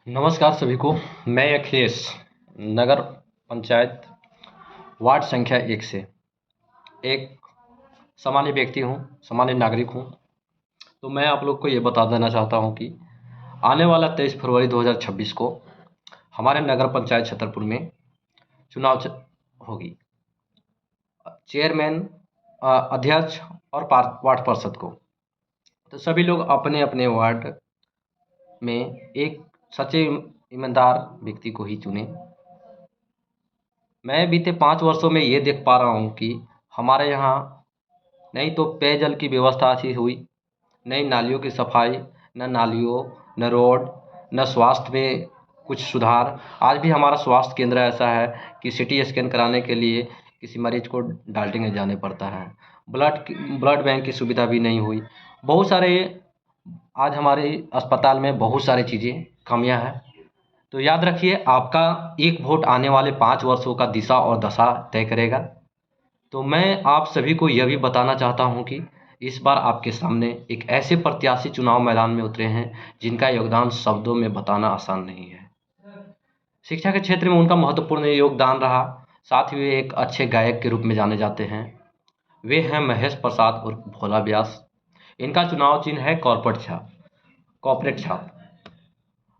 नमस्कार सभी को। मैं अखिलेश, नगर पंचायत वार्ड संख्या 1 से एक सामान्य व्यक्ति हूँ, सामान्य नागरिक हूँ। तो मैं आप लोग को ये बता देना चाहता हूँ कि आने वाला 23 फरवरी 2026 को हमारे नगर पंचायत छतरपुर में चुनाव होगी। चेयरमैन, अध्यक्ष और वार्ड पार्षद को। तो सभी लोग अपने अपने वार्ड में एक सच्चे ईमानदार व्यक्ति को ही चुने। मैं बीते 5 वर्षों में ये देख पा रहा हूँ कि हमारे यहाँ नहीं तो पेयजल की व्यवस्था अच्छी हुई, नई नालियों की सफाई, न नालियों, न रोड, न स्वास्थ्य में कुछ सुधार। आज भी हमारा स्वास्थ्य केंद्र ऐसा है कि सिटी स्कैन कराने के लिए किसी मरीज को डाल्टनगंज जाने पड़ता है। ब्लड बैंक की सुविधा भी नहीं हुई। बहुत सारे आज हमारे अस्पताल में बहुत सारी चीज़ें कमियां हैं। तो याद रखिए, आपका एक वोट आने वाले 5 वर्षों का दिशा और दशा तय करेगा। तो मैं आप सभी को यह भी बताना चाहता हूं कि इस बार आपके सामने एक ऐसे प्रत्याशी चुनाव मैदान में उतरे हैं जिनका योगदान शब्दों में बताना आसान नहीं है। शिक्षा के क्षेत्र में उनका महत्वपूर्ण योगदान रहा। साथ ही वे एक अच्छे गायक के रूप में जाने जाते हैं। वे हैं महेश प्रसाद और भोला व्यास। इनका चुनाव चिन्ह है कॉर्पोरेट छाप।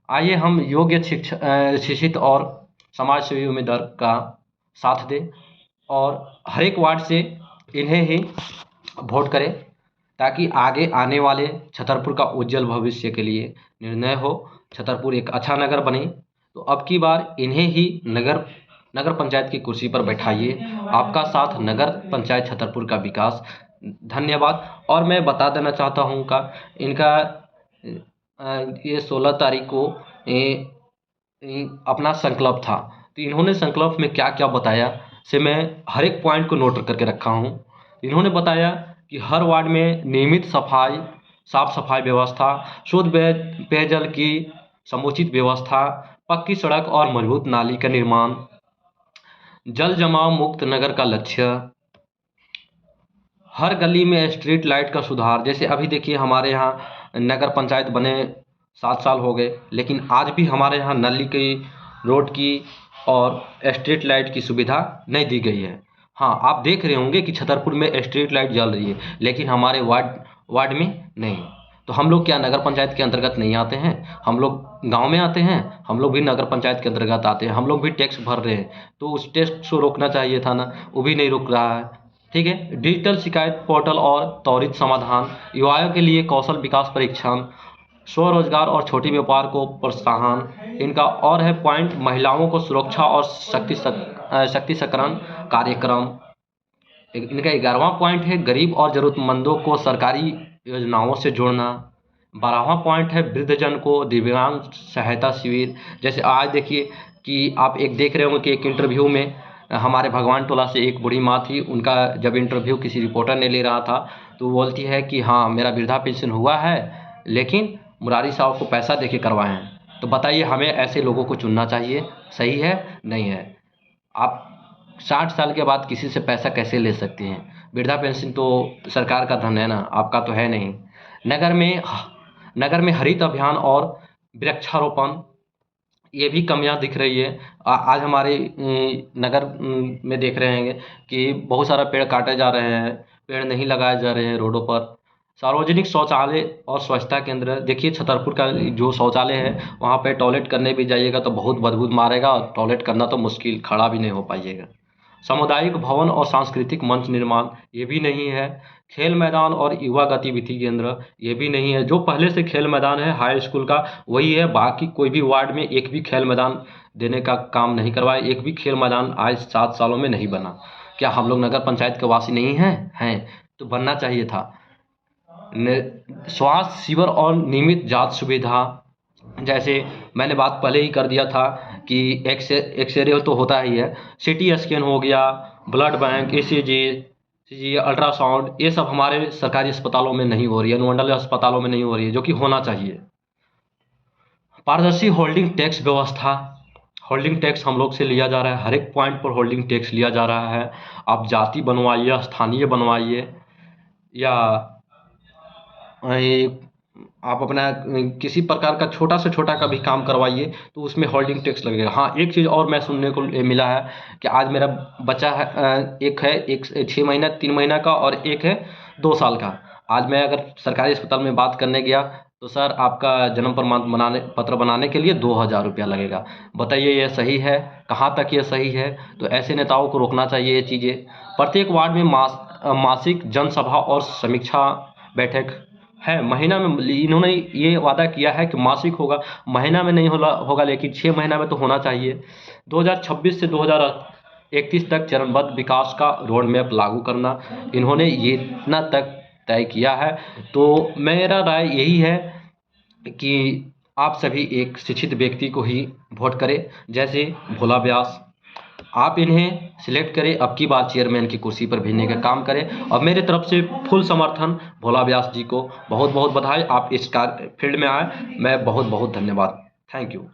आइए हम योग्य शिक्षित और समाजसेवी उम्मीदवार का साथ दें और हर एक वार्ड से इन्हें ही वोट करें, ताकि आगे आने वाले छतरपुर का उज्जवल भविष्य के लिए निर्णय हो, छतरपुर एक अच्छा नगर बने। तो अब की बार इन्हें ही नगर पंचायत की कुर्सी पर बैठाइए। आपका साथ नगर पंचायत छतरपुर का विकास। धन्यवाद। और मैं बता देना चाहता हूँ का इनका ये 16 तारीख को अपना संकल्प था। तो इन्होंने संकल्प में क्या क्या बताया से मैं हर एक पॉइंट को नोट करके रखा हूँ। इन्होंने बताया कि हर वार्ड में नियमित सफाई, साफ सफाई व्यवस्था, शुद्ध पेयजल की समुचित व्यवस्था, पक्की सड़क और मजबूत नाली का निर्माण, जल जमाव मुक्त नगर का लक्ष्य, हर गली में स्ट्रीट लाइट का सुधार। जैसे अभी देखिए, हमारे यहाँ नगर पंचायत बने 7 साल हो गए, लेकिन आज भी हमारे यहाँ नाली की, रोड की और स्ट्रीट लाइट की सुविधा नहीं दी गई है। हाँ, आप देख रहे होंगे कि छतरपुर में स्ट्रीट लाइट जल रही है, लेकिन हमारे वार्ड में नहीं। तो हम लोग क्या नगर पंचायत के अंतर्गत नहीं आते हैं? हम लोग गांव में आते हैं, हम लोग भी नगर पंचायत के अंतर्गत आते हैं, हम लोग भी टैक्स भर रहे हैं। तो उस टैक्स को रोकना चाहिए था ना, वो भी नहीं रोक रहा है। ठीक है। डिजिटल शिकायत पोर्टल और त्वरित समाधान, युवाओं के लिए कौशल विकास परीक्षण, स्वरोजगार और छोटे व्यापार को प्रोत्साहन। इनका और है पॉइंट, महिलाओं को सुरक्षा और शक्तिकरण कार्यक्रम। इनका 11वां पॉइंट है, गरीब और जरूरतमंदों को सरकारी योजनाओं से जोड़ना। 12वां पॉइंट है, वृद्धजन को दिव्यांग सहायता शिविर। जैसे आज देखिए कि आप एक देख रहे होंगे कि एक इंटरव्यू में हमारे भगवान टोला से एक बूढ़ी माँ थी, उनका जब इंटरव्यू किसी रिपोर्टर ने ले रहा था, तो बोलती है कि हाँ, मेरा वृद्धा पेंशन हुआ है, लेकिन मुरारी साहब को पैसा देके करवाए हैं। तो बताइए, हमें ऐसे लोगों को चुनना चाहिए? सही है? नहीं है। आप 60 साल के बाद किसी से पैसा कैसे ले सकते हैं? वृद्धा पेंशन तो सरकार का धन है ना, आपका तो है नहीं। नगर में नगर में हरित अभियान और वृक्षारोपण, ये भी कमियां दिख रही है। आज हमारे नगर में देख रहे हैं कि बहुत सारा पेड़ काटे जा रहे हैं, पेड़ नहीं लगाए जा रहे हैं रोडों पर। सार्वजनिक शौचालय और स्वच्छता केंद्र, देखिए छतरपुर का जो शौचालय है, वहाँ पे टॉयलेट करने भी जाइएगा तो बहुत बदबू मारेगा, और टॉयलेट करना तो मुश्किल, खड़ा भी नहीं हो पाइएगा। सामुदायिक भवन और सांस्कृतिक मंच निर्माण, ये भी नहीं है। खेल मैदान और युवा गतिविधि केंद्र, ये भी नहीं है। जो पहले से खेल मैदान है हाई स्कूल का, वही है। बाकी कोई भी वार्ड में एक भी खेल मैदान देने का काम नहीं करवाया। एक भी खेल मैदान आज 7 सालों में नहीं बना। क्या हम लोग नगर पंचायत के वासी नहीं हैं? तो बनना चाहिए था। स्वास्थ्य शिविर और नियमित जांच सुविधा, जैसे मैंने बात पहले ही कर दिया था कि एक्सरे तो होता ही है, सिटी स्कैन हो गया, ब्लड बैंक, ईसीजी, अल्ट्रासाउंड, ये सब हमारे सरकारी अस्पतालों में नहीं हो रही है, अनुमंडल अस्पतालों में नहीं हो रही है, जो कि होना चाहिए। पारदर्शी होल्डिंग टैक्स व्यवस्था, होल्डिंग टैक्स हम लोग से लिया जा रहा है, हर एक पॉइंट पर होल्डिंग टैक्स लिया जा रहा है। आप जाति बनवाइए, स्थानीय बनवाइए, या ये आप अपना किसी प्रकार का छोटा से छोटा का भी काम करवाइए तो उसमें होल्डिंग टैक्स लगेगा। हाँ, एक चीज़ और मैं सुनने को मिला है कि आज मेरा बच्चा है, एक 6 महीना 3 महीना का और एक है 2 साल का। आज मैं अगर सरकारी अस्पताल में बात करने गया तो सर आपका जन्म प्रमाण बनाने पत्र बनाने के लिए 2,000 रुपया लगेगा। बताइए ये सही है? कहाँ तक ये सही है? तो ऐसे नेताओं को रोकना चाहिए ये चीज़ें। प्रत्येक वार्ड में मासिक जनसभा और समीक्षा बैठक है। महीना में इन्होंने ये वादा किया है कि मासिक होगा, महीना में नहीं होगा लेकिन 6 महीना में तो होना चाहिए। 2026 से 2031 तक चरणबद्ध विकास का रोड मैप लागू करना, इन्होंने ये इतना तक तय किया है। तो मेरा राय यही है कि आप सभी एक शिक्षित व्यक्ति को ही वोट करें, जैसे भोला व्यास। आप इन्हें सिलेक्ट करें, अब की बार चेयरमैन की कुर्सी पर भेजने का काम करें और मेरे तरफ से फुल समर्थन भोला व्यास जी को। बहुत बहुत बधाई, आप इस फील्ड में आए, मैं बहुत बहुत धन्यवाद। Thank you.